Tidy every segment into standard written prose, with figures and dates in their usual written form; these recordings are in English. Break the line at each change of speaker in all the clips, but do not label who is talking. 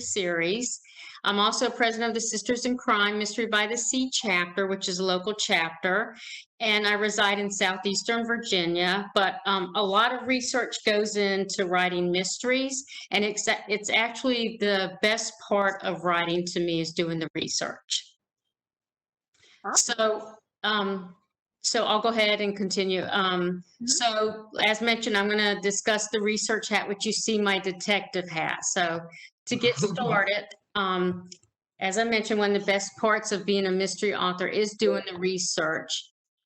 series. I'm also president of the Sisters in Crime Mystery by the Sea chapter, which is a local chapter, and I reside in southeastern Virginia. But a lot of research goes into writing mysteries, and it's actually the best part of writing to me is doing the research. So, so I'll go ahead and continue. So as mentioned, I'm going to discuss the research hat, which you see my detective hat. So to get started, as I mentioned, one of the best parts of being a mystery author is doing the research.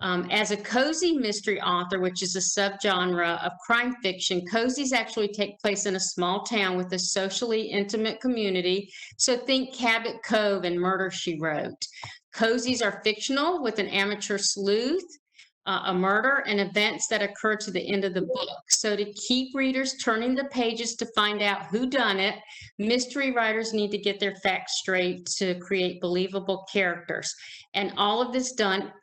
As a cozy mystery author, which is a subgenre of crime fiction, cozies actually take place in a small town with a socially intimate community. So think Cabot Cove and Murder, She Wrote. Cozies are fictional with an amateur sleuth, a murder, and events that occur to the end of the book. So to keep readers turning the pages to find out who done it, mystery writers need to get their facts straight to create believable characters. And all of this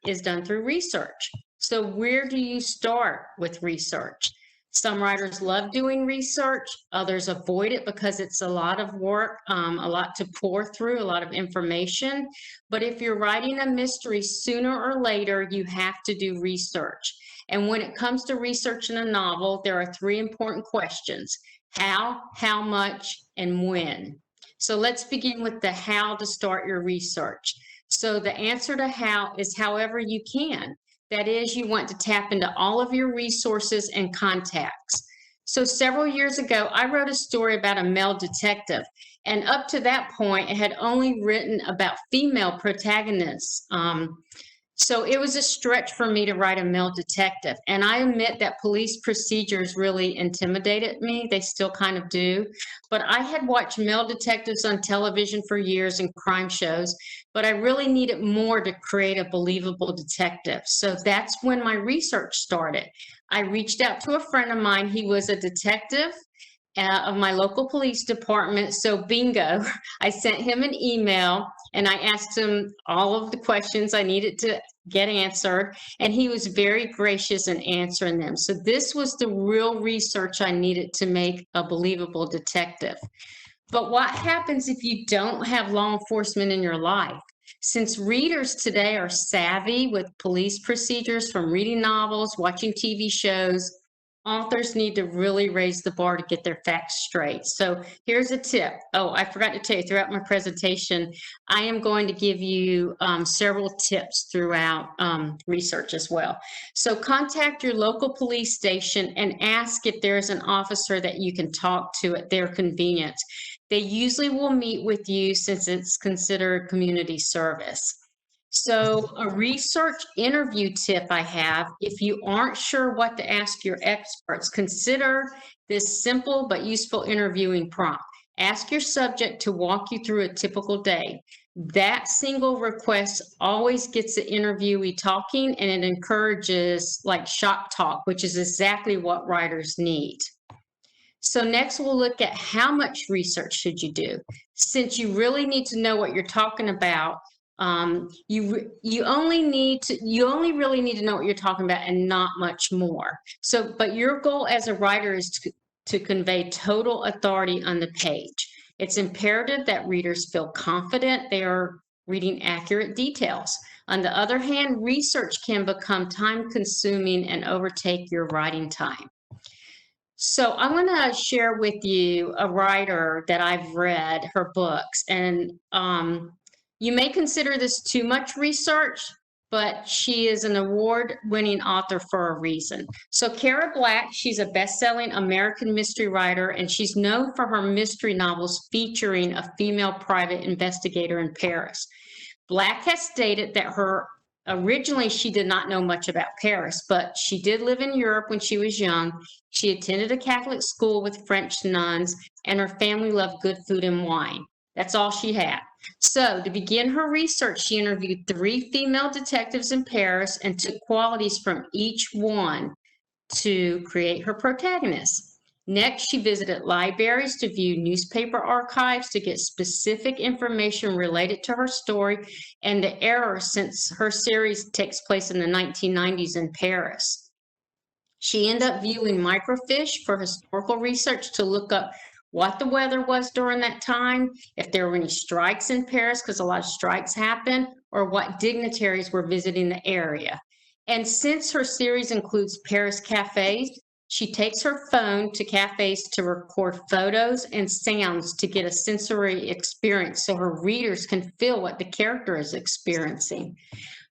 is done through research. So where do you start with research? Some writers love doing research, others avoid it because it's a lot of work, a lot to pour through, a lot of information. But if you're writing a mystery, sooner or later, you have to do research. And when it comes to research in a novel, there are three important questions: how much, and when. So let's begin with the how to start your research. So the answer to how is however you can. That is, you want to tap into all of your resources and contacts. So several years ago, I wrote a story about a male detective. And up to that point, I had only written about female protagonists. So it was a stretch for me to write a male detective. And I admit that police procedures really intimidated me. They still kind of do. But I had watched male detectives on television for years in crime shows, but I really needed more to create a believable detective. So that's when my research started. I reached out to a friend of mine. He was a detective of my local police department. So bingo, I sent him an email and I asked him all of the questions I needed to get answered. And he was very gracious in answering them. So this was the real research I needed to make a believable detective. But what happens if you don't have law enforcement in your life? Since readers today are savvy with police procedures from reading novels, watching TV shows, authors need to really raise the bar to get their facts straight. So here's a tip. Oh, I forgot to tell you, throughout my presentation, I am going to give you several tips throughout research as well. So contact your local police station and ask if there's an officer that you can talk to at their convenience. They usually will meet with you since it's considered community service. So a research interview tip I have: if you aren't sure what to ask your experts, consider this simple but useful interviewing prompt. Ask your subject to walk you through a typical day. That single request always gets the interviewee talking, and it encourages like shop talk, which is exactly what writers need. So next we'll look at how much research should you do. Since you really need to know what you're talking about, you only really need to know what you're talking about and not much more. So, but your goal as a writer is to convey total authority on the page. It's imperative that readers feel confident they are reading accurate details. On the other hand, research can become time-consuming and overtake your writing time. So I'm going to share with you a writer that I've read her books, and you may consider this too much research, but she is an award-winning author for a reason. So Cara Black, she's a best-selling American mystery writer, and she's known for her mystery novels featuring a female private investigator in Paris. Black has stated that originally she did not know much about Paris, but she did live in Europe when she was young. She attended a Catholic school with French nuns, and her family loved good food and wine. That's all she had. So to begin her research, she interviewed 3 female detectives in Paris and took qualities from each one to create her protagonist. Next, she visited libraries to view newspaper archives to get specific information related to her story and the era, since her series takes place in the 1990s in Paris. She ended up viewing microfiche for historical research to look up what the weather was during that time, if there were any strikes in Paris, because a lot of strikes happen, or what dignitaries were visiting the area. And since her series includes Paris cafes, she takes her phone to cafes to record photos and sounds to get a sensory experience so her readers can feel what the character is experiencing.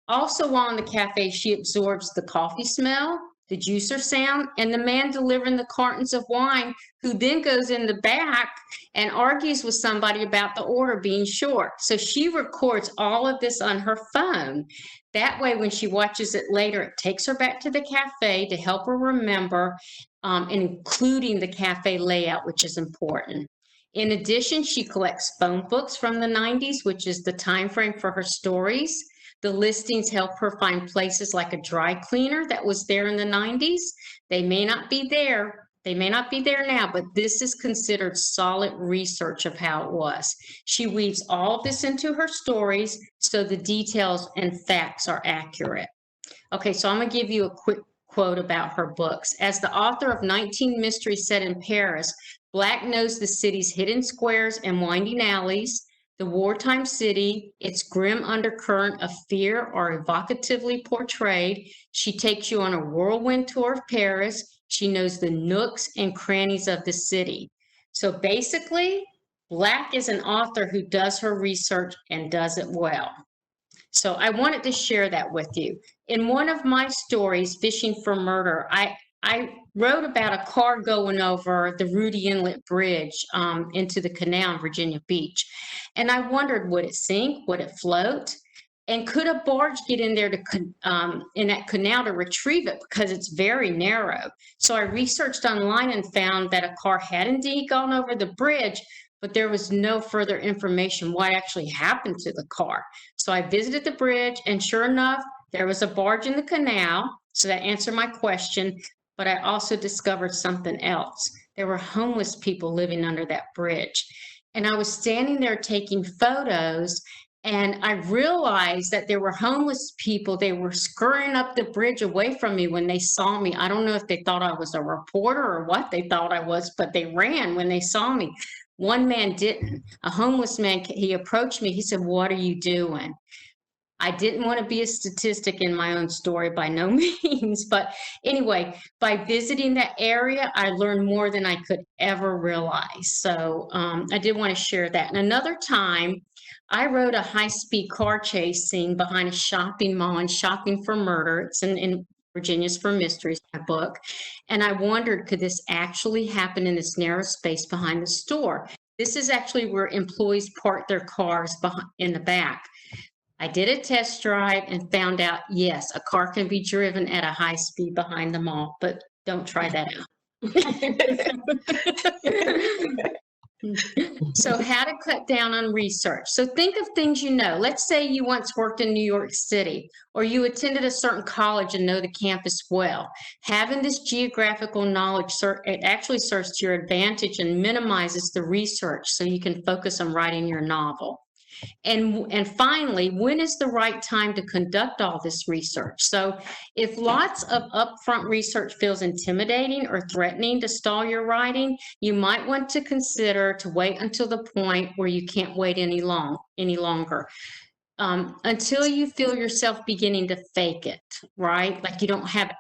Also, while in the cafe, she absorbs the coffee smell, the juicer sound, and the man delivering the cartons of wine, who then goes in the back and argues with somebody about the order being short. So she records all of this on her phone. That way, when she watches it later, it takes her back to the cafe to help her remember, including the cafe layout, which is important. In addition, she collects phone books from the 90s, which is the time frame for her stories. The listings help her find places like a dry cleaner that was there in the 90s. They may not be there. They may not be there now, but this is considered solid research of how it was. She weaves all of this into her stories so the details and facts are accurate. Okay, so I'm going to give you a quick quote about her books. As the author of 19 Mysteries Set in Paris, Black knows the city's hidden squares and winding alleys, the wartime city, its grim undercurrent of fear are evocatively portrayed. She takes you on a whirlwind tour of Paris. She knows the nooks and crannies of the city. So basically, Black is an author who does her research and does it well. So I wanted to share that with you. In one of my stories, Fishing for Murder, I wrote about a car going over the Rudy Inlet Bridge into the canal in Virginia Beach. And I wondered, would it sink? Would it float? And could a barge get in there in that canal to retrieve it, because it's very narrow? So I researched online and found that a car had indeed gone over the bridge, but there was no further information what actually happened to the car. So I visited the bridge, and sure enough, there was a barge in the canal. So that answered my question. But I also discovered something else. There were homeless people living under that bridge. And I was standing there taking photos, and I realized that there were homeless people. They were scurrying up the bridge away from me when they saw me. I don't know if they thought I was a reporter or what they thought I was, but they ran when they saw me. One man didn't. A homeless man, he approached me. He said, "What are you doing?" I didn't want to be a statistic in my own story, by no means. But anyway, by visiting that area, I learned more than I could ever realize. So I did want to share that. And another time, I wrote a high-speed car chase scene behind a shopping mall in Shopping for Murder. It's in Virginia's for Mysteries, my book. And I wondered, could this actually happen in this narrow space behind the store? This is actually where employees park their cars in the back. I did a test drive and found out, yes, a car can be driven at a high speed behind the mall, but don't try that out. So how to cut down on research. So think of things you know. Let's say you once worked in New York City, or you attended a certain college and know the campus well. Having this geographical knowledge, it actually serves to your advantage and minimizes the research so you can focus on writing your novel. And finally, when is the right time to conduct all this research? So if lots of upfront research feels intimidating or threatening to stall your writing, you might want to consider to wait until the point where you can't wait any longer. Until you feel yourself beginning to fake it, right? Like you don't have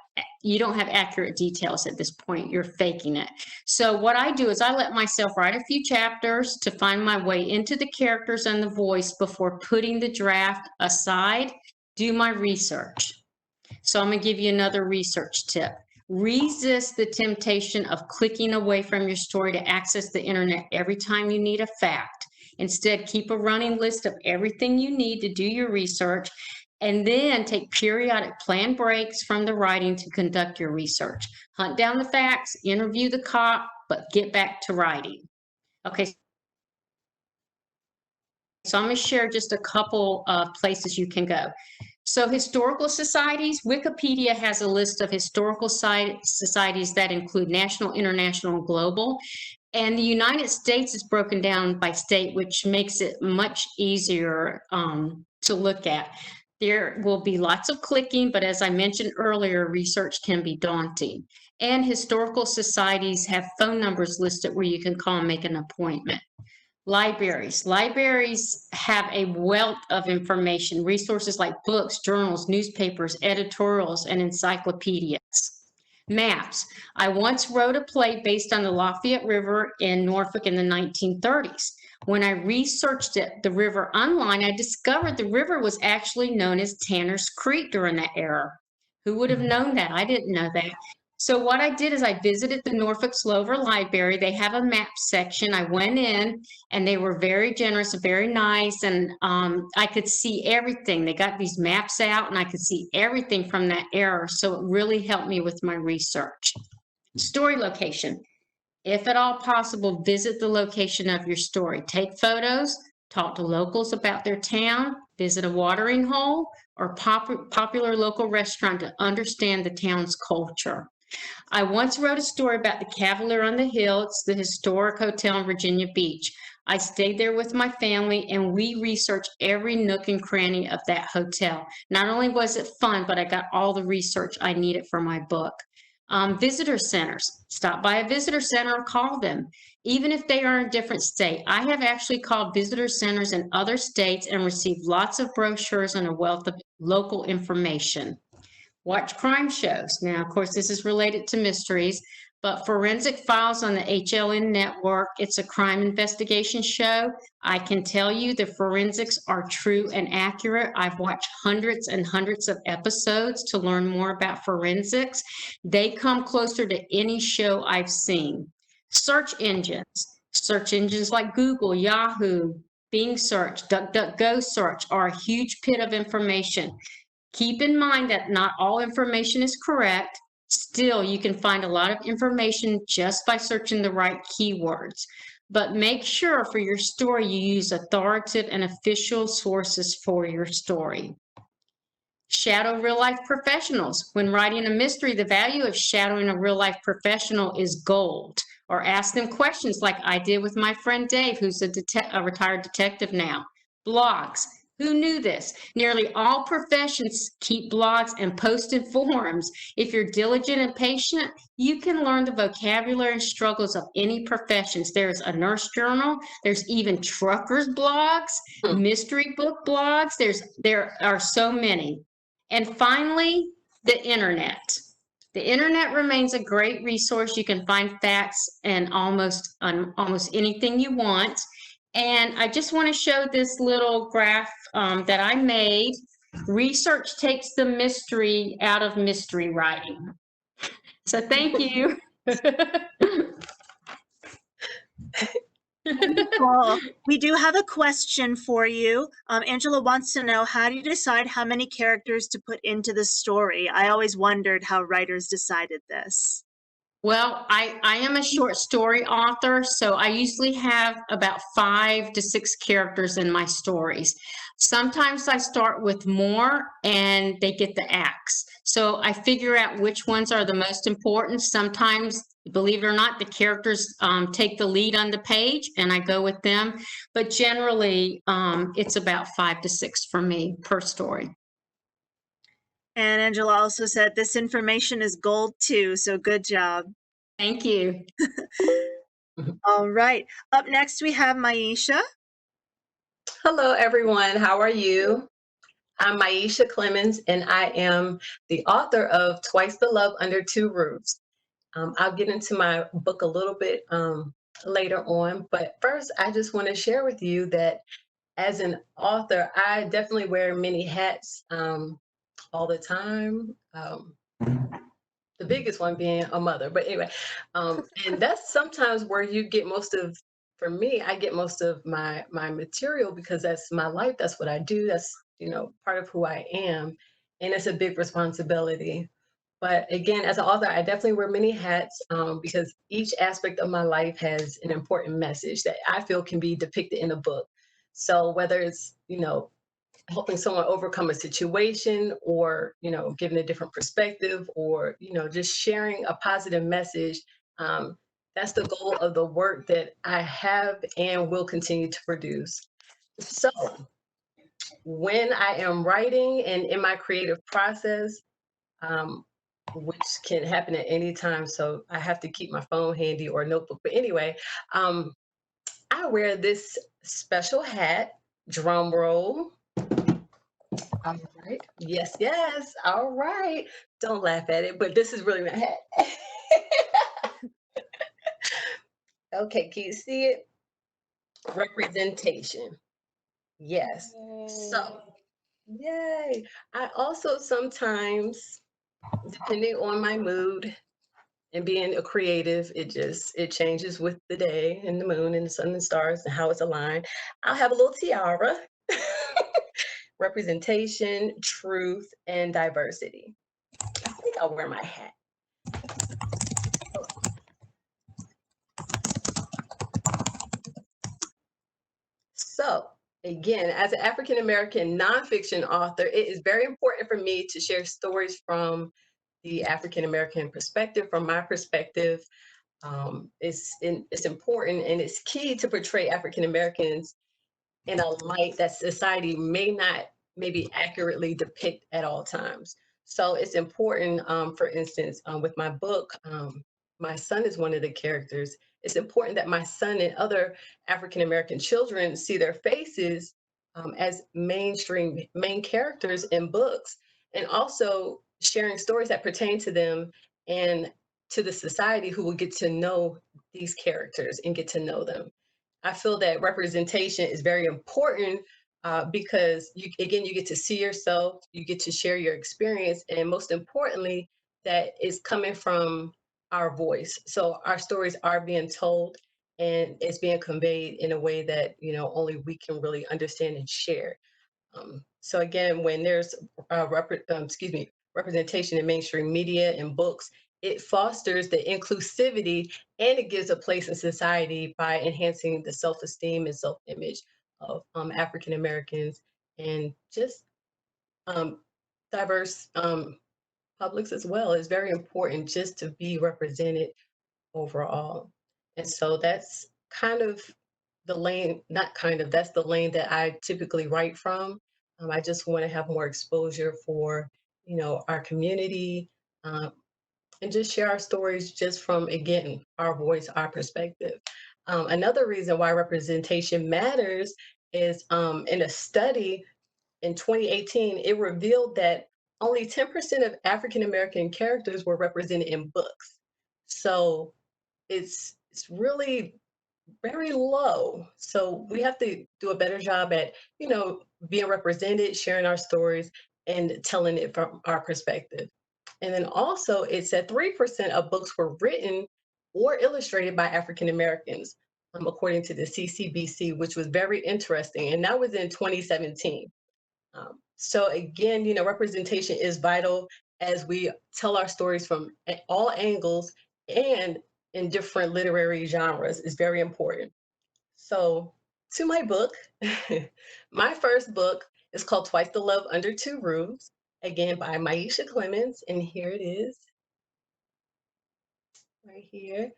accurate details at this point, you're faking it. So what I do is I let myself write a few chapters to find my way into the characters and the voice before putting the draft aside, do my research. So I'm going to give you another research tip. Resist the temptation of clicking away from your story to access the internet every time you need a fact. Instead, keep a running list of everything you need to do your research, and then take periodic planned breaks from the writing to conduct your research. Hunt down the facts, interview the cop, but get back to writing. Okay. So I'm going to share just a couple of places you can go. So historical societies, Wikipedia has a list of historical societies that include national, international, and global. And the United States is broken down by state, which makes it much easier to look at. There will be lots of clicking, but as I mentioned earlier, research can be daunting. And historical societies have phone numbers listed where you can call and make an appointment. Libraries have a wealth of information, resources like books, journals, newspapers, editorials, and encyclopedias. Maps. I once wrote a play based on the Lafayette River in Norfolk in the 1930s. When I researched the river online, I discovered the river was actually known as Tanner's Creek during that era. Who would have known that? I didn't know that. So what I did is I visited the Norfolk Slover Library. They have a map section. I went in and they were very generous, very nice. And I could see everything. They got these maps out and I could see everything from that era. So it really helped me with my research. Story location. If at all possible, visit the location of your story. Take photos, talk to locals about their town, visit a watering hole or popular local restaurant to understand the town's culture. I once wrote a story about the Cavalier on the Hill. It's the historic hotel in Virginia Beach. I stayed there with my family and we researched every nook and cranny of that hotel. Not only was it fun, but I got all the research I needed for my book. Visitor centers. Stop by a visitor center or call them. Even if they are in a different state. I have actually called visitor centers in other states and received lots of brochures and a wealth of local information. Watch crime shows. Now, of course, this is related to mysteries, but Forensic Files on the HLN network, it's a crime investigation show. I can tell you the forensics are true and accurate. I've watched hundreds and hundreds of episodes to learn more about forensics. They come closer to any show I've seen. Search engines like Google, Yahoo, Bing search, DuckDuckGo search are a huge pit of information. Keep in mind that not all information is correct. Still, you can find a lot of information just by searching the right keywords. But make sure for your story you use authoritative and official sources for your story. Shadow real life professionals. When writing a mystery, the value of shadowing a real life professional is gold. Or ask them questions like I did with my friend Dave, who's a retired detective now. Blogs. Who knew this? Nearly all professions keep blogs and post in forums. If you're diligent and patient, you can learn the vocabulary and struggles of any professions. There's a nurse journal. There's even truckers blogs, mystery book blogs. There are so many. And finally, the internet. The internet remains a great resource. You can find facts and almost anything you want. And I just want to show this little graph that I made. Research takes the mystery out of mystery writing. So thank you.
Well, we do have a question for you. Angela wants to know, how do you decide how many characters to put into the story? I always wondered how writers decided this.
Well, I am a short story author, so I usually have about 5 to 6 characters in my stories. Sometimes I start with more and they get the axe. So I figure out which ones are the most important. Sometimes, believe it or not, the characters take the lead on the page and I go with them. But generally, it's about 5 to 6 for me per story.
And Angela also said this information is gold too, so good job.
Thank you.
All right. Up next, we have Miisha.
Hello, everyone. How are you? I'm Miisha Clemons, and I am the author of Twice the Love Under Two Roofs. I'll get into my book a little bit later on, but first, I just want to share with you that as an author, I definitely wear many hats all the time. The biggest one being a mother, but anyway, and that's sometimes where you get most of. For me, I get most of my material because that's my life. That's what I do. That's part of who I am, and it's a big responsibility. But again, as an author, I definitely wear many hats because each aspect of my life has an important message that I feel can be depicted in a book. So whether it's helping someone overcome a situation or giving a different perspective or just sharing a positive message, that's the goal of the work that I have and will continue to produce. So when I am writing and in my creative process, which can happen at any time. So I have to keep my phone handy or notebook. But anyway, I wear this special hat, drum roll. All right. Yes, yes. All right. Don't laugh at it, but this is really my hat. Okay, can you see it? Representation. Yes. So, yay. I also sometimes, depending on my mood and being a creative, it changes with the day and the moon and the sun and stars and how it's aligned. I'll have a little tiara. Representation, truth, and diversity. I think I'll wear my hat. So, again, as an African American nonfiction author, it is very important for me to share stories from the African American perspective, from my perspective. It's important and it's key to portray African Americans in a light that society may not maybe accurately depict at all times. So it's important, for instance, with my book, my son is one of the characters. It's important that my son and other African American children see their faces as mainstream main characters in books, and also sharing stories that pertain to them and to the society who will get to know these characters and get to know them. I feel that representation is very important because you get to see yourself, you get to share your experience, and most importantly, that is coming from our voice. So our stories are being told, and it's being conveyed in a way that only we can really understand and share. So again, when there's representation in mainstream media and books, it fosters the inclusivity and it gives a place in society by enhancing the self-esteem and self-image of African Americans and just um, diverse publics as well. It's very important just to be represented overall. And so that's kind of the lane, not kind of, that's the lane that I typically write from. I just want to have more exposure for, our community, um, and just share our stories just from, again, our voice, our perspective. Another reason why representation matters is in a study in 2018, it revealed that only 10% of African American characters were represented in books. So it's really very low. So we have to do a better job at, being represented, sharing our stories, and telling it from our perspective. And then also, it said 3% of books were written or illustrated by African Americans, according to the CCBC, which was very interesting. And that was in 2017. So again, representation is vital as we tell our stories from all angles and in different literary genres is very important. So to my book, my first book is called Twice the Love Under Two Roofs, again by Miisha Clemons, and here it is, right here.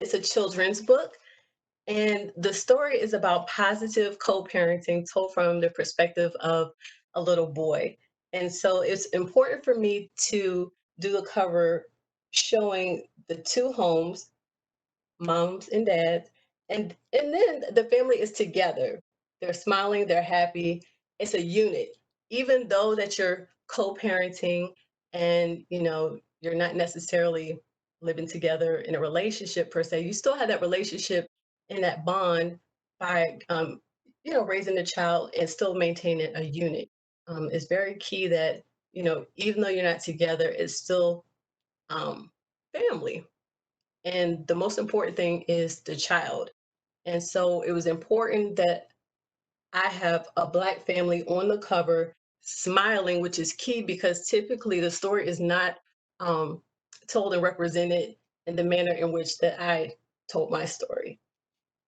It's a children's book. And the story is about positive co-parenting told from the perspective of a little boy. And so it's important for me to do the cover showing the two homes, moms and dads, and then the family is together. They're smiling, they're happy. It's a unit. Even though that you're co-parenting and you're not necessarily living together in a relationship per se, you still have that relationship and that bond by raising the child and still maintaining a unit. It's very key that even though you're not together, it's still family, and the most important thing is the child. And so it was important that I have a Black family on the cover smiling, which is key because typically the story is not um, told and represented in the manner in which that I told my story.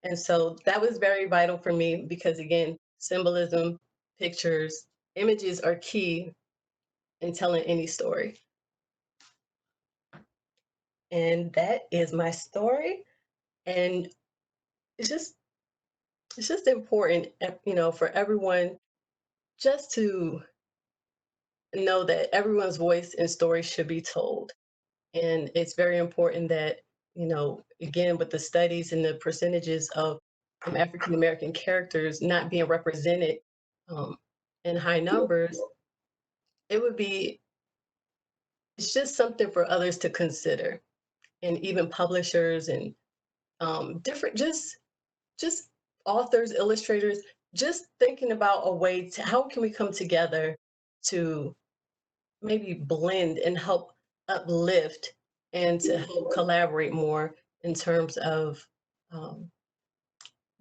And so that was very vital for me because, again, symbolism, pictures, images are key in telling any story. And that is my story. And it's just important, for everyone just to know that everyone's voice and story should be told. And it's very important that, again, with the studies and the percentages of African American characters not being represented um, in high numbers, it would be, it's just something for others to consider, and even publishers and different, just authors, illustrators, just thinking about a way to how can we come together to maybe blend and help uplift and to help collaborate more in terms of um,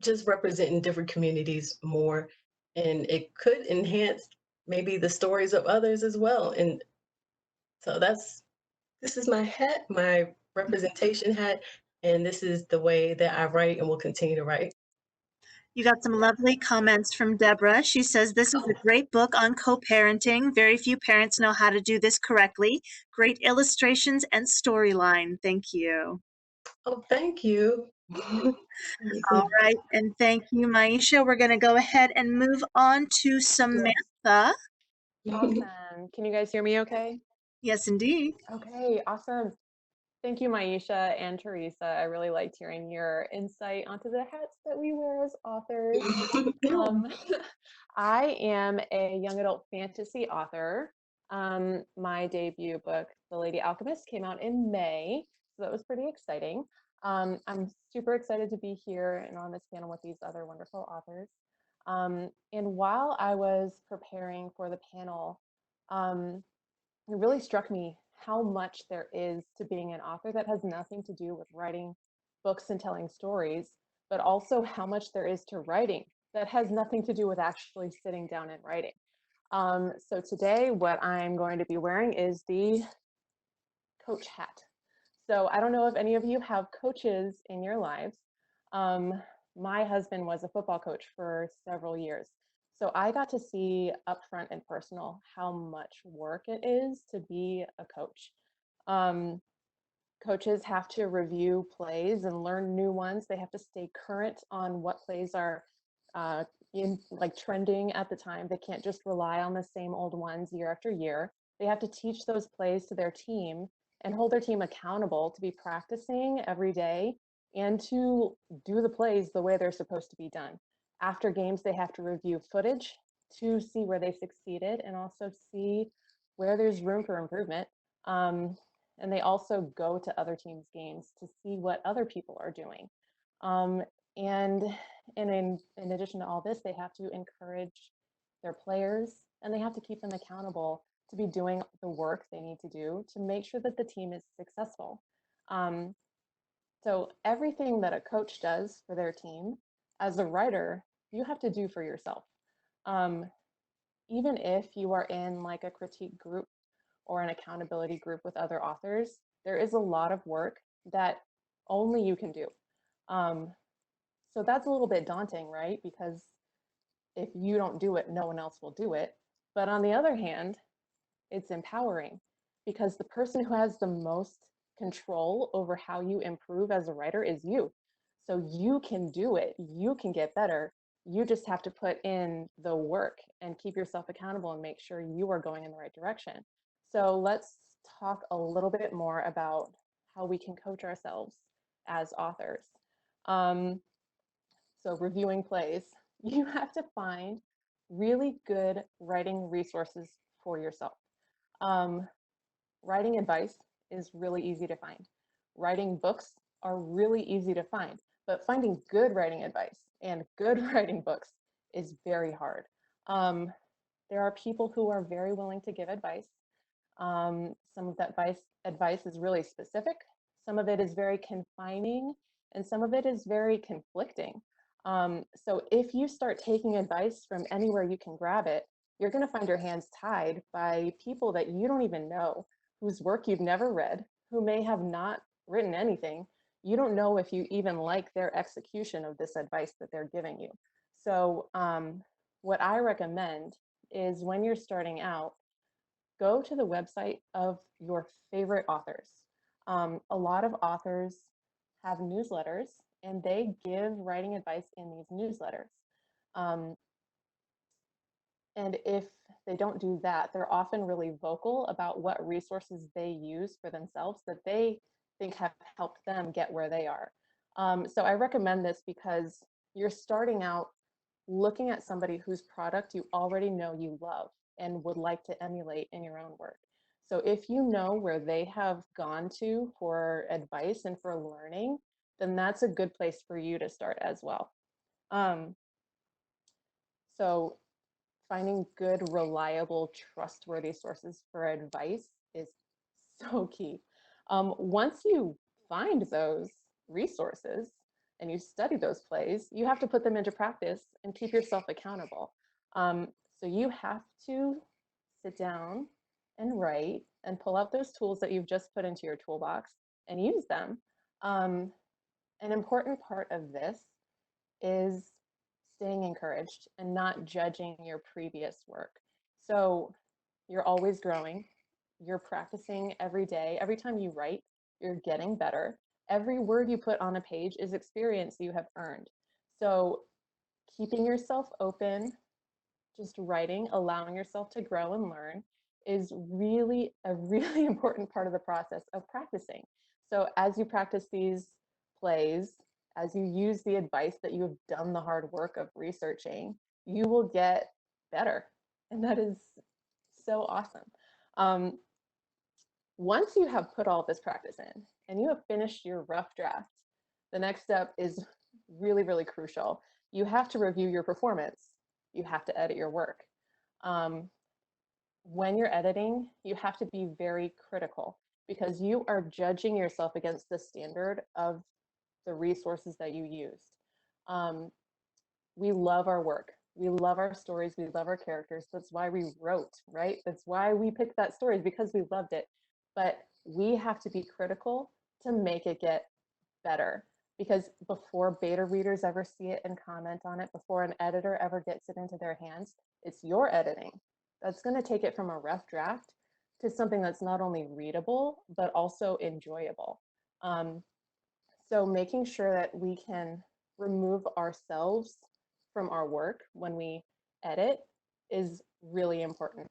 just representing different communities more. And it could enhance maybe the stories of others as well. And so this is my hat, my representation hat, and this is the way that I write and will continue to write.
You got some lovely comments from Deborah. She says, this is a great book on co-parenting. Very few parents know how to do this correctly. Great illustrations and storyline. Thank you.
Oh, thank you.
All right. And thank you, Miisha. We're going to go ahead and move on to Samantha.
Awesome. Can you guys hear me okay?
Yes, indeed.
Okay, awesome. Thank you, Miisha and Teresa. I really liked hearing your insight onto the hats that we wear as authors. Um, I am a young adult fantasy author. My debut book, The Lady Alchemist, came out in May, so that was pretty exciting. I'm super excited to be here and on this panel with these other wonderful authors. And while I was preparing for the panel, it really struck me how much there is to being an author that has nothing to do with writing books and telling stories, but also how much there is to writing that has nothing to do with actually sitting down and writing. So today, what I'm going to be wearing is the coach hat. So I don't know if any of you have coaches in your lives. My husband was a football coach for several years. So I got to see upfront and personal how much work it is to be a coach. Um, Coaches have to review plays and learn new ones. They have to stay current on what plays are uh, in like trending at the time. They can't just rely on the same old ones year after year. They have to teach those plays to their team and hold their team accountable to be practicing every day and to do the plays the way they're supposed to be done. After games, they have to review footage to see where they succeeded and also see where there's room for improvement. And they also go to other teams' games to see what other people are doing. Um, and in addition to all this, they have to encourage their players and they have to keep them accountable to be doing the work they need to do to make sure that the team is successful. Um, so everything that a coach does for their team, as a writer, you have to do for yourself. Um, Even if you are in like a critique group or an accountability group with other authors, there is a lot of work that only you can do. Um, so that's a little bit daunting, right? Because if you don't do it, no one else will do it. But on the other hand, it's empowering because the person who has the most control over how you improve as a writer is you. So you can do it, you can get better. You just have to put in the work and keep yourself accountable and make sure you are going in the right direction. So let's talk a little bit more about how we can coach ourselves as authors. Um, so reviewing plays, you have to find really good writing resources for yourself. Um, Writing advice is really easy to find. Writing books are really easy to find, but finding good writing advice and good writing books is very hard. Um, there are people who are very willing to give advice. Some of that advice is really specific. Some of it is very confining, and some of it is very conflicting. So if you start taking advice from anywhere you can grab it, you're going to find your hands tied by people that you don't even know, whose work you've never read, who may have not written anything. You don't know if you even like their execution of this advice that they're giving you. So what I recommend is when you're starting out, go to the website of your favorite authors. A lot of authors have newsletters and they give writing advice in these newsletters. Um, And if they don't do that, they're often really vocal about what resources they use for themselves that they think have helped them get where they are. So I recommend this because you're starting out looking at somebody whose product you already know you love and would like to emulate in your own work. So if you know where they have gone to for advice and for learning, then that's a good place for you to start as well. So finding good, reliable, trustworthy sources for advice is so key. Once you find those resources and you study those plays, you have to put them into practice and keep yourself accountable. So you have to sit down and write and pull out those tools that you've just put into your toolbox and use them. An important part of this is staying encouraged and not judging your previous work. So you're always growing, you're practicing every day. Every time you write, you're getting better. Every word you put on a page is experience you have earned. So keeping yourself open, just writing, allowing yourself to grow and learn is really a really important part of the process of practicing. So as you practice these plays, as you use the advice that you have done the hard work of researching, you will get better. And that is so awesome. Once you have put all this practice in and you have finished your rough draft, the next step is really, really crucial. You have to review your performance. You have to edit your work. When you're editing, you have to be very critical because you are judging yourself against the standard of the resources that you used. We love our work. We love our stories. We love our characters. That's why we wrote, right? That's why we picked that story, because we loved it. But we have to be critical to make it get better, because before beta readers ever see it and comment on it, before an editor ever gets it into their hands, it's your editing that's going to take it from a rough draft to something that's not only readable, but also enjoyable. So making sure that we can remove ourselves from our work when we edit is really important.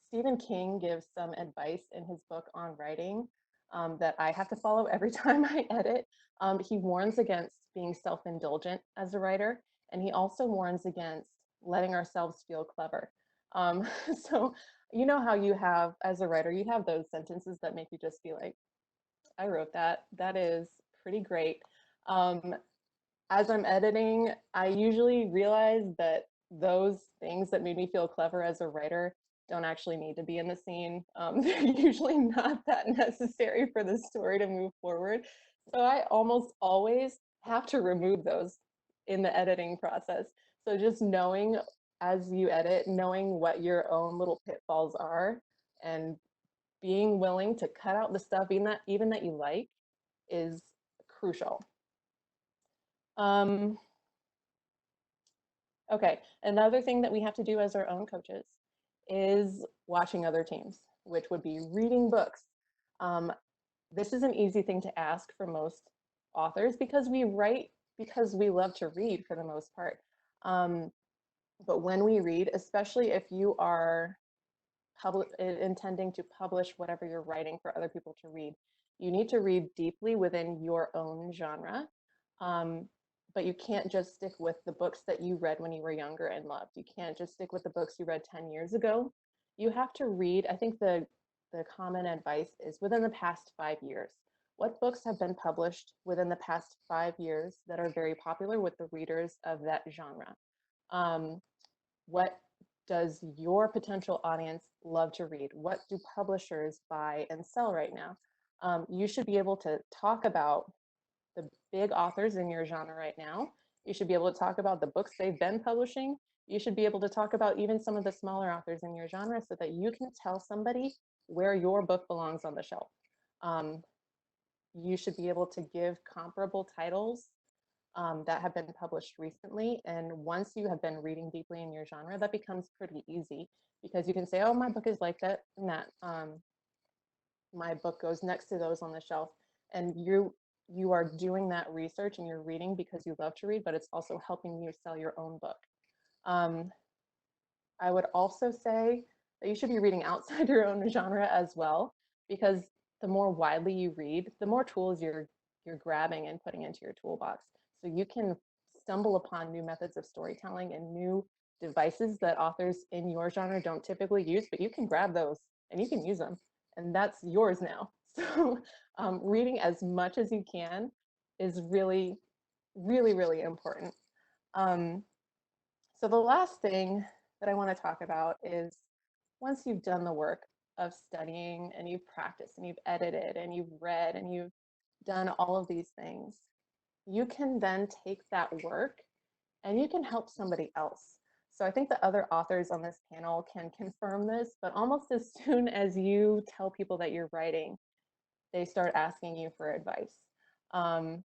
Stephen King gives some advice in his book on writing that I have to follow every time I edit. He warns against being self-indulgent as a writer, and he also warns against letting ourselves feel clever. So you know how you have, as a writer, you have those sentences that make you just be like, I wrote that. That is pretty great. As I'm editing, I usually realize that those things that made me feel clever as a writer don't actually need to be in the scene. They're usually not that necessary for the story to move forward. So I almost always have to remove those in the editing process. So just knowing as you edit, knowing what your own little pitfalls are and being willing to cut out the stuff even that you like is crucial. Okay, another thing that we have to do as our own coaches is watching other teams, which would be reading books. This is an easy thing to ask for most authors because we write because we love to read for the most part. But when we read, especially if you are intending to publish whatever you're writing for other people to read, you need to read deeply within your own genre. But you can't just stick with the books that you read when you were younger and loved. You can't just stick with the books you read 10 years ago. You have to read, I think the common advice is within the past 5 years. What books have been published within the past 5 years that are very popular with the readers of that genre? What does your potential audience love to read? What do publishers buy and sell right now? You should be able to talk about the big authors in your genre right now. You should be able to talk about the books they've been publishing. You should be able to talk about even some of the smaller authors in your genre so that you can tell somebody where your book belongs on the shelf. You should be able to give comparable titles that have been published recently. And once you have been reading deeply in your genre, that becomes pretty easy because you can say, oh, my book is like that and that. My book goes next to those on the shelf. And you are doing that research and you're reading because you love to read, but it's also helping you sell your own book. I would also say that you should be reading outside your own genre as well, because the more widely you read, the more tools you're grabbing and putting into your toolbox. So you can stumble upon new methods of storytelling and new devices that authors in your genre don't typically use, but you can grab those and you can use them, and that's yours now. So reading as much as you can is really, really, really important. So the last thing that I want to talk about is once you've done the work of studying and you've practiced and you've edited and you've read and you've done all of these things, you can then take that work and you can help somebody else. So I think the other authors on this panel can confirm this, but almost as soon as you tell people that you're writing, they start asking you for advice.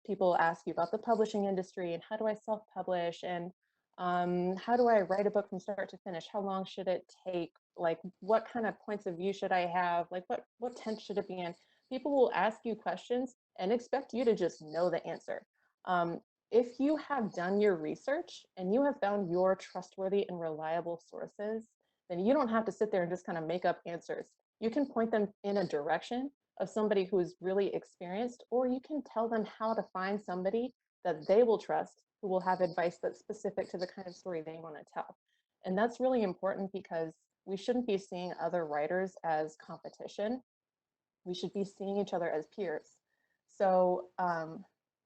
People ask you about the publishing industry and how do I self-publish, and how do I write a book from start to finish? How long should it take? Like, what kind of points of view should I have? Like, what tense should it be in? People will ask you questions and expect you to just know the answer. If you have done your research and you have found your trustworthy and reliable sources, then you don't have to sit there and just kind of make up answers. You can point them in a direction of somebody who is really experienced, or you can tell them how to find somebody that they will trust who will have advice that's specific to the kind of story they want to tell. And that's really important because we shouldn't be seeing other writers as competition. We should be seeing each other as peers. So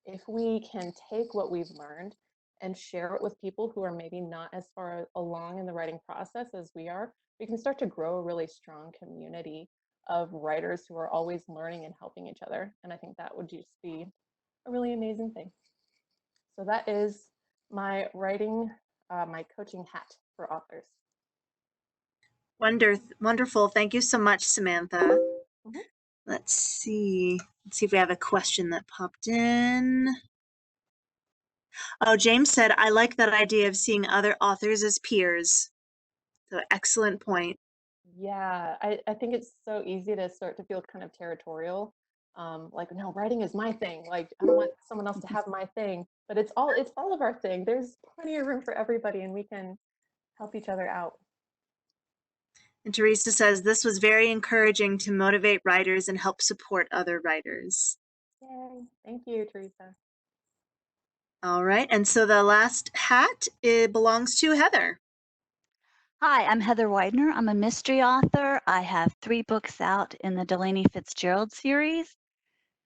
if we can take what we've learned and share it with people who are maybe not as far along in the writing process as we are, we can start to grow a really strong community of writers who are always learning and helping each other. And I think that would just be a really amazing thing. So that is my writing, my coaching hat for authors.
Wonderful. Thank you so much, Samantha.
Mhm.
Let's see. Let's see if we have a question that popped in. Oh, James said, I like that idea of seeing other authors as peers. So excellent point.
Yeah, I think it's so easy to start to feel kind of territorial. Like, no, writing is my thing. Like, I don't want someone else to have my thing, but it's all of our thing. There's plenty of room for everybody, and we can help each other out.
And Teresa says, this was very encouraging to motivate writers and help support other writers.
Yay. Thank you, Teresa.
All right. And so the last hat, it belongs to Heather.
Hi, I'm Heather Weidner. I'm a mystery author. I have 3 books out in the Delaney Fitzgerald series.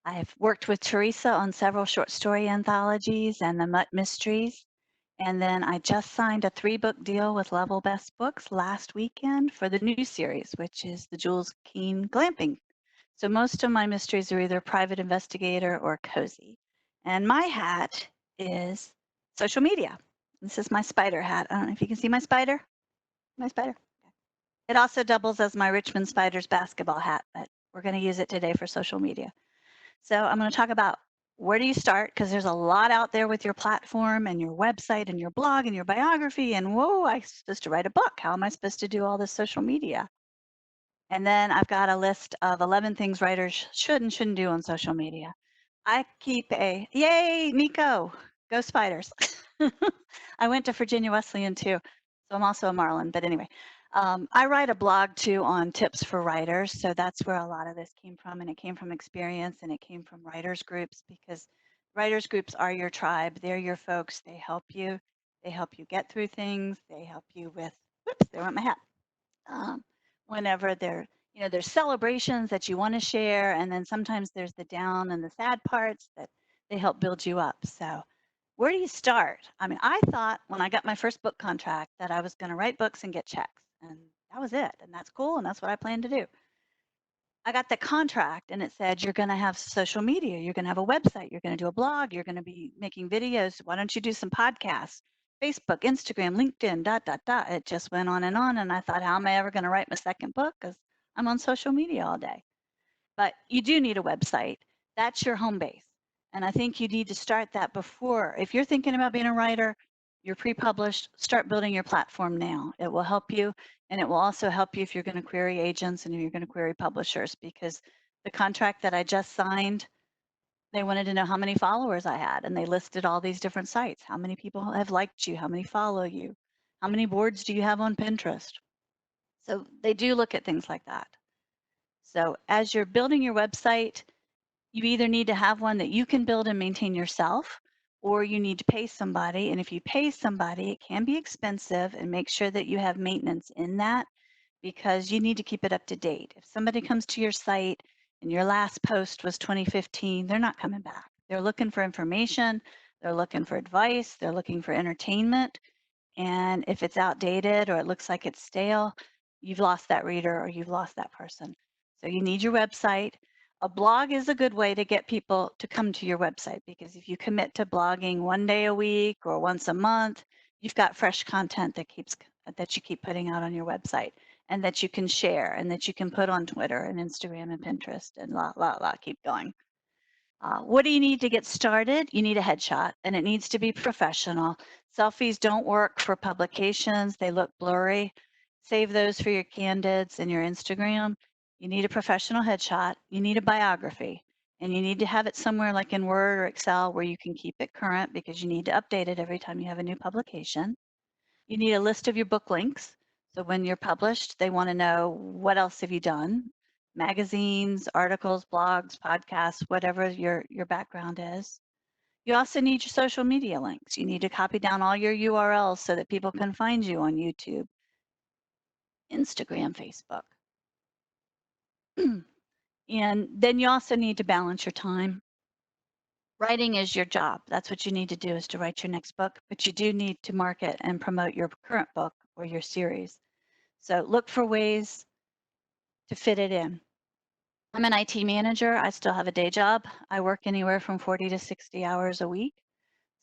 I've worked with Teresa on several short story anthologies and the Mutt Mysteries. And then I just signed a 3-book deal with Level Best Books last weekend for the new series, which is the Jules Keene Glamping. So most of my mysteries are either private investigator or cozy. And my hat is social media. This is my spider hat. I don't know if you can see my spider. My spider. It also doubles as my Richmond Spiders basketball hat, but we're going to use it today for social media. So I'm going to talk about where do you start, because there's a lot out there with your platform and your website and your blog and your biography, and whoa, I'm supposed to write a book. How am I supposed to do all this social media? And then I've got a list of 11 things writers should and shouldn't do on social media. I keep a, yay, Nico, go Spiders. I went to Virginia Wesleyan too, so I'm also a Marlin, but anyway. I write a blog too on tips for writers, so that's where a lot of this came from, and it came from experience, and it came from writers groups, because writers groups are your tribe. They're your folks. They help you. They help you get through things. They help you with, whoops, there went my hat. Whenever there's celebrations that you want to share, and then sometimes there's the down and the sad parts that they help build you up. So where do you start? I mean, I thought when I got my first book contract that I was going to write books and get checks, and that was it. And that's cool, and that's what I plan to do. I got the contract and it said, you're going to have social media, you're going to have a website, you're going to do a blog, you're going to be making videos. Why don't you do some podcasts? Facebook, Instagram, LinkedIn, dot, dot, dot. It just went on. And I thought, how am I ever going to write my second book? Because I'm on social media all day. But you do need a website. That's your home base. And I think you need to start that before. If you're thinking about being a writer, you're pre-published, start building your platform now. It will help you. And it will also help you if you're going to query agents and if you're going to query publishers, because the contract that I just signed, they wanted to know how many followers I had, and they listed all these different sites. How many people have liked you? How many follow you? How many boards do you have on Pinterest? So they do look at things like that. So as you're building your website, you either need to have one that you can build and maintain yourself, or you need to pay somebody. And if you pay somebody, it can be expensive, and make sure that you have maintenance in that, because you need to keep it up to date. If somebody comes to your site and your last post was 2015, they're not coming back. They're looking for information, they're looking for advice, they're looking for entertainment. And if it's outdated or it looks like it's stale, you've lost that reader or you've lost that person. So you need your website. A blog is a good way to get people to come to your website, because if you commit to blogging 1 day a week or once a month, you've got fresh content that you keep putting out on your website, and that you can share, and that you can put on Twitter and Instagram and Pinterest and keep going. What do you need to get started? You need a headshot, and it needs to be professional. Selfies don't work for publications. They look blurry. Save those for your candids and your Instagram. You need a professional headshot. You need a biography, and you need to have it somewhere like in Word or Excel where you can keep it current, because you need to update it every time you have a new publication. You need a list of your book links. So when you're published, they want to know, what else have you done? Magazines, articles, blogs, podcasts, whatever your background is. You also need your social media links. You need to copy down all your URLs so that people can find you on YouTube, Instagram, Facebook. And then you also need to balance your time. Writing is your job. That's what you need to do, is to write your next book, but you do need to market and promote your current book or your series. So look for ways to fit it in. I'm an IT manager. I still have a day job. I work anywhere from 40 to 60 hours a week.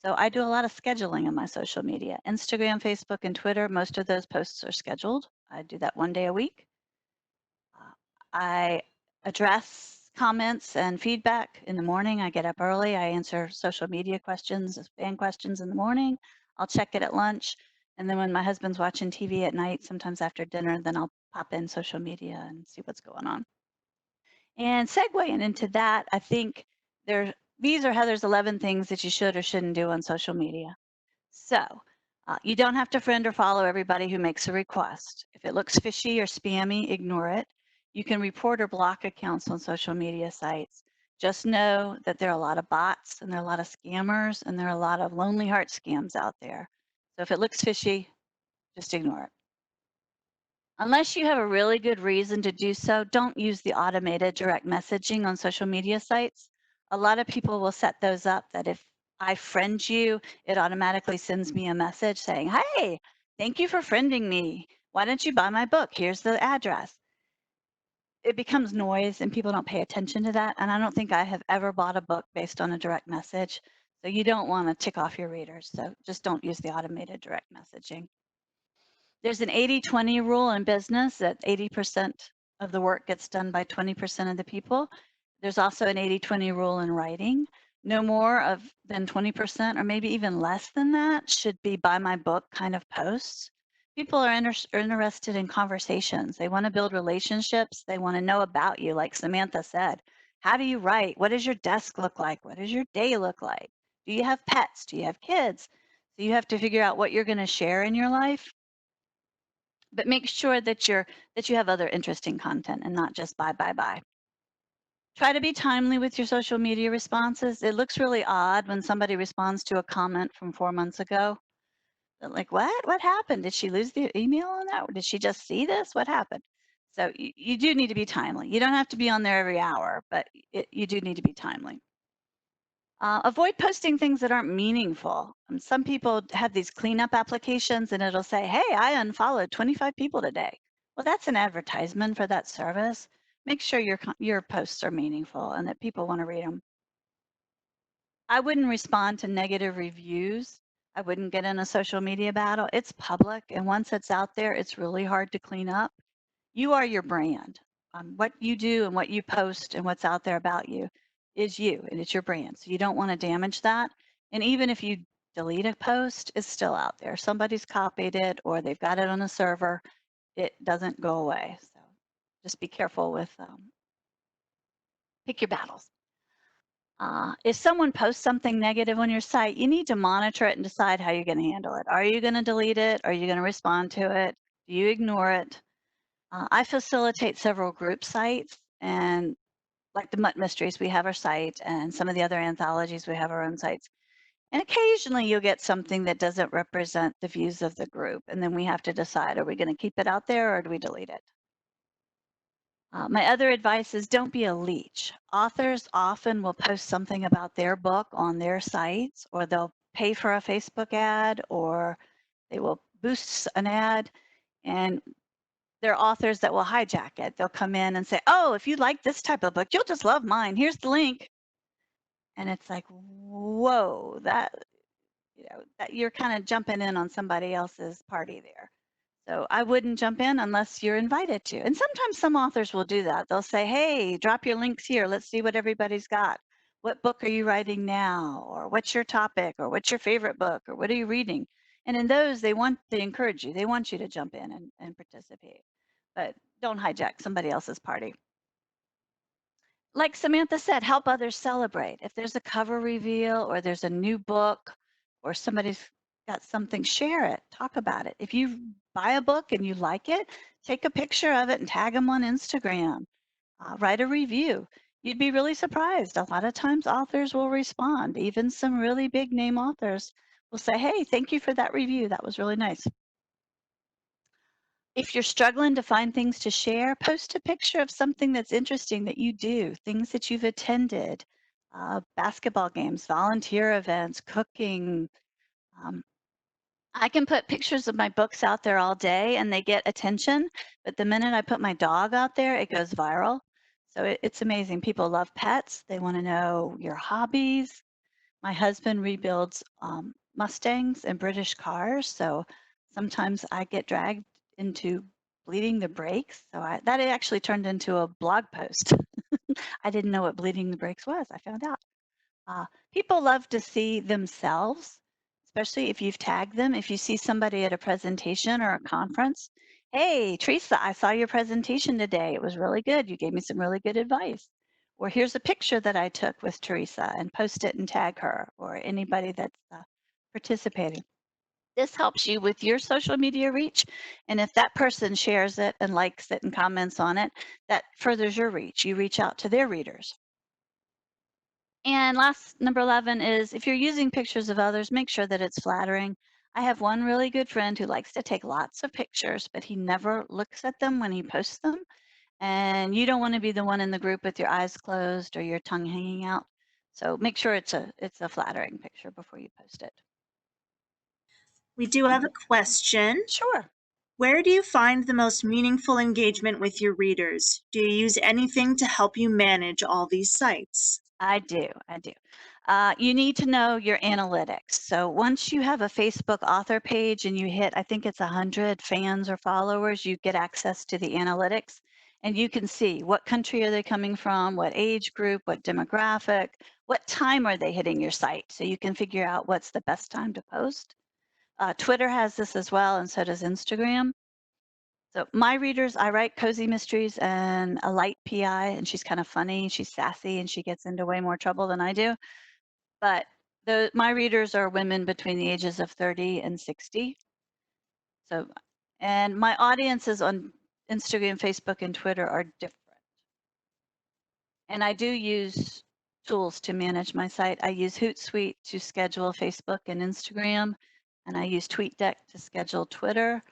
So I do a lot of scheduling on my social media. Instagram, Facebook, and Twitter, most of those posts are scheduled. I do that 1 day a week. I address comments and feedback in the morning. I get up early. I answer social media questions, fan questions in the morning. I'll check it at lunch. And then when my husband's watching TV at night, sometimes after dinner, then I'll pop in social media and see what's going on. And segueing into that, I think these are Heather's 11 things that you should or shouldn't do on social media. So you don't have to friend or follow everybody who makes a request. If it looks fishy or spammy, ignore it. You can report or block accounts on social media sites. Just know that there are a lot of bots, and there are a lot of scammers, and there are a lot of lonely heart scams out there. So if it looks fishy, just ignore it. Unless you have a really good reason to do so, don't use the automated direct messaging on social media sites. A lot of people will set those up that if I friend you, it automatically sends me a message saying, hey, thank you for friending me. Why don't you buy my book? Here's the address. It becomes noise, and people don't pay attention to that. And I don't think I have ever bought a book based on a direct message. So you don't want to tick off your readers. So just don't use the automated direct messaging. There's an 80-20 rule in business, that 80% of the work gets done by 20% of the people. There's also an 80-20 rule in writing. No more than 20%, or maybe even less than that, should be buy my book kind of posts. People are interested in conversations. They want to build relationships. They want to know about you, like Samantha said. How do you write? What does your desk look like? What does your day look like? Do you have pets? Do you have kids? So you have to figure out what you're going to share in your life. But make sure that you have other interesting content, and not just buy. Try to be timely with your social media responses. It looks really odd when somebody responds to a comment from 4 months ago. They're like, what happened? Did she lose the email on that? Or did she just see this? What happened? So you do need to be timely. You don't have to be on there every hour, but you do need to be timely. Avoid posting things that aren't meaningful. Some people have these cleanup applications, and it'll say, hey, I unfollowed 25 people today. Well, that's an advertisement for that service. Make sure your posts are meaningful and that people want to read them. I wouldn't respond to negative reviews. I wouldn't get in a social media battle. It's public, and once it's out there, it's really hard to clean up. You are your brand. What you do and what you post and what's out there about you is you, and it's your brand. So you don't want to damage that. And even if you delete a post, it's still out there. Somebody's copied it, or they've got it on a server. It doesn't go away. So just be careful with, pick your battles. If someone posts something negative on your site, you need to monitor it and decide how you're going to handle it. Are you going to delete it? Are you going to respond to it? Do you ignore it? I facilitate several group sites, and like the Mutt Mysteries, we have our site, and some of the other anthologies, we have our own sites. And occasionally you'll get something that doesn't represent the views of the group, and then we have to decide, are we going to keep it out there or do we delete it? My other advice is don't be a leech. Authors often will post something about their book on their sites, or they'll pay for a Facebook ad, or they will boost an ad, and there are authors that will hijack it. They'll come in and say, oh, if you like this type of book, you'll just love mine. Here's the link. And it's like, whoa, that you're kind of jumping in on somebody else's party there. So I wouldn't jump in unless you're invited to. And sometimes some authors will do that. They'll say, hey, drop your links here. Let's see what everybody's got. What book are you writing now? Or what's your topic? Or what's your favorite book? Or what are you reading? And in those, they encourage you. They want you to jump in and participate. But don't hijack somebody else's party. Like Samantha said, help others celebrate. If there's a cover reveal or there's a new book or somebody's got something, share it, talk about it. If you buy a book and you like it, take a picture of it and tag them on Instagram. Write a review. You'd be really surprised. A lot of times authors will respond. Even some really big name authors will say, hey, thank you for that review. That was really nice. If you're struggling to find things to share, post a picture of something that's interesting that you do, things that you've attended, basketball games, volunteer events, cooking. I can put pictures of my books out there all day and they get attention, but the minute I put my dog out there, it goes viral. So it's amazing. People love pets. They want to know your hobbies. My husband rebuilds Mustangs and British cars, so sometimes I get dragged into bleeding the brakes. So that actually turned into a blog post. I didn't know what bleeding the brakes was. I found out. People love to see themselves, especially if you've tagged them. If you see somebody at a presentation or a conference, hey, Teresa, I saw your presentation today. It was really good. You gave me some really good advice. Or here's a picture that I took with Teresa, and post it and tag her or anybody that's participating. This helps you with your social media reach. And if that person shares it and likes it and comments on it, that furthers your reach. You reach out to their readers. And last, number 11 is if you're using pictures of others, make sure that it's flattering. I have one really good friend who likes to take lots of pictures, but he never looks at them when he posts them. And you don't want to be the one in the group with your eyes closed or your tongue hanging out. So make sure it's a flattering picture before you post it.
We do have a question.
Sure.
Where do you find the most meaningful engagement with your readers? Do you use anything to help you manage all these sites?
I do. You need to know your analytics. So once you have a Facebook author page and you hit, I think it's 100 fans or followers, you get access to the analytics and you can see what country are they coming from, what age group, what demographic, what time are they hitting your site. So you can figure out what's the best time to post. Twitter has this as well, and so does Instagram. So my readers, I write cozy mysteries and a light PI, and she's kind of funny, she's sassy, and she gets into way more trouble than I do. But my readers are women between the ages of 30 and 60. So, and my audiences on Instagram, Facebook, and Twitter are different. And I do use tools to manage my site. I use Hootsuite to schedule Facebook and Instagram, and I use TweetDeck to schedule Twitter.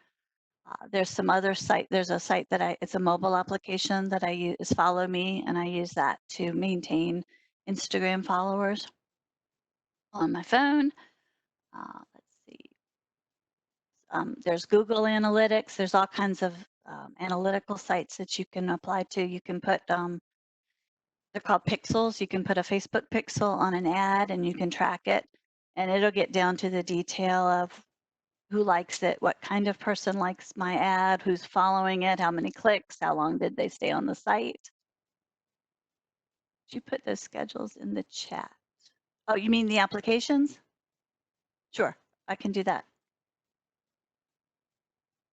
There's some other site. There's a site that it's a mobile application that I use, is Follow Me, and I use that to maintain Instagram followers on my phone. Let's see. There's Google Analytics. There's all kinds of analytical sites that you can apply to. You can put, they're called pixels. You can put a Facebook pixel on an ad and you can track it, and it'll get down to the detail of who likes it, what kind of person likes my ad, who's following it, how many clicks, how long did they stay on the site. Did you put those schedules in the chat? Oh, you mean the applications? Sure, I can do that.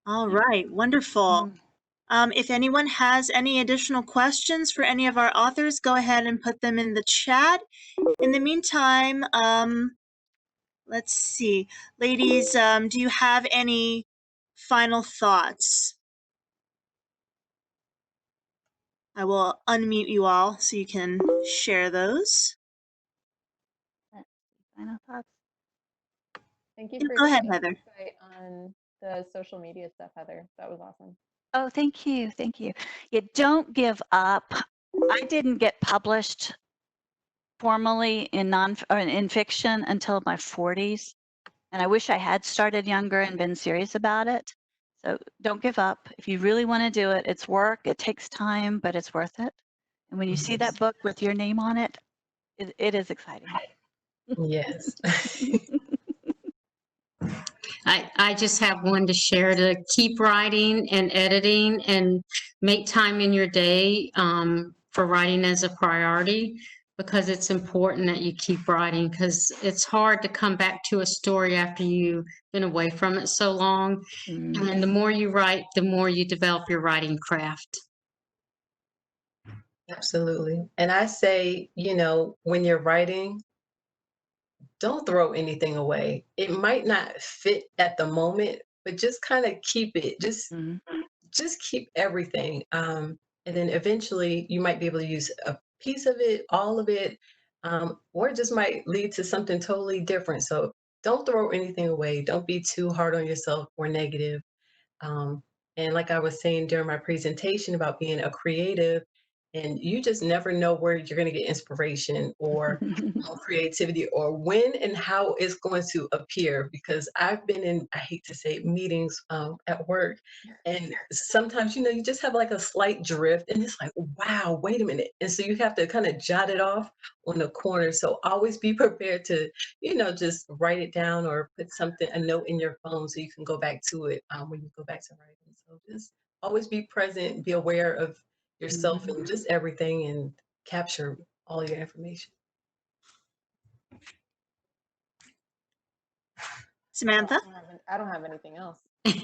All right, wonderful. If anyone has any additional questions for any of our authors, go ahead and put them in the chat. In the meantime, let's see. Ladies, do you have any final thoughts? I will unmute you all so you can share those.
Final thoughts?
Thank you
Yeah,
for
go ahead,
sharing
Heather.
insight on the social media stuff, Heather. That was awesome.
Oh, thank you. Thank you. Yeah, don't give up. I didn't get published formally in fiction until my 40s. And I wish I had started younger and been serious about it. So don't give up. If you really want to do it, it's work, it takes time, but it's worth it. And when you see that book with your name on it, it is exciting.
Yes.
I just have one to share, to keep writing and editing and make time in your day for writing as a priority, because it's important that you keep writing, because it's hard to come back to a story after you've been away from it so long.
Mm.
And the more you write, the more you develop your writing craft.
Absolutely. And I say, when you're writing, don't throw anything away. It might not fit at the moment, but just kind of keep it.
Mhm.
Just keep everything. And then eventually you might be able to use a piece of it, all of it, or it just might lead to something totally different. So don't throw anything away. Don't be too hard on yourself or negative. Um, and like I was saying during my presentation about being a creative, and you just never know where you're going to get inspiration or creativity, or when and how it's going to appear. Because I've been in, I hate to say it, meetings at work, and sometimes, you just have like a slight drift, and it's like, wow, wait a minute. And so you have to kind of jot it off on the corner. So always be prepared to just write it down or put a note in your phone so you can go back to it when you go back to writing. So just always be present, be aware of yourself and just everything, and capture all your information.
Samantha?
I don't have anything else.
Said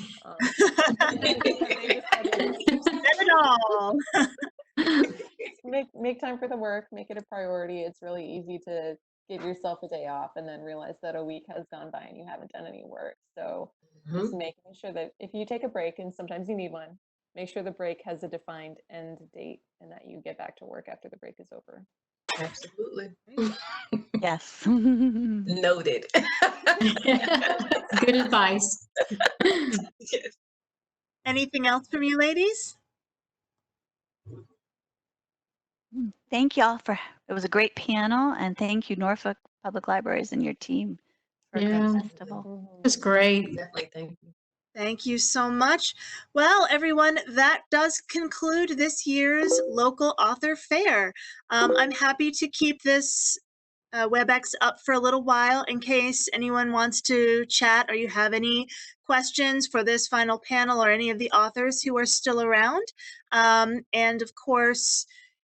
it all.
Make time for the work, make it a priority. It's really easy to give yourself a day off and then realize that a week has gone by and you haven't done any work. So just making sure that if you take a break, and sometimes you need one, make sure the break has a defined end date and that you get back to work after the break is over.
Absolutely.
Yes.
Noted.
Good advice.
Yes.
Anything else from you ladies?
Thank y'all it was a great panel, and thank you, Norfolk Public Libraries and your team for a
Yeah.
great festival.
It's great.
Definitely. Thank you.
Thank you so much. Well, everyone, that does conclude this year's local author fair. I'm happy to keep this WebEx up for a little while in case anyone wants to chat or you have any questions for this final panel or any of the authors who are still around. And of course,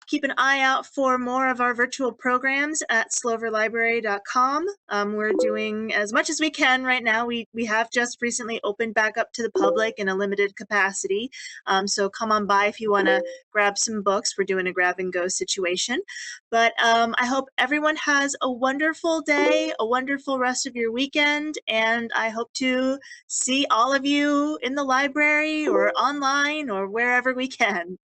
keep an eye out for more of our virtual programs at sloverlibrary.com. We're doing as much as we can right now. We have just recently opened back up to the public in a limited capacity. So come on by if you want to grab some books. We're doing a grab and go situation. But I hope everyone has a wonderful day, a wonderful rest of your weekend, and I hope to see all of you in the library or online or wherever we can.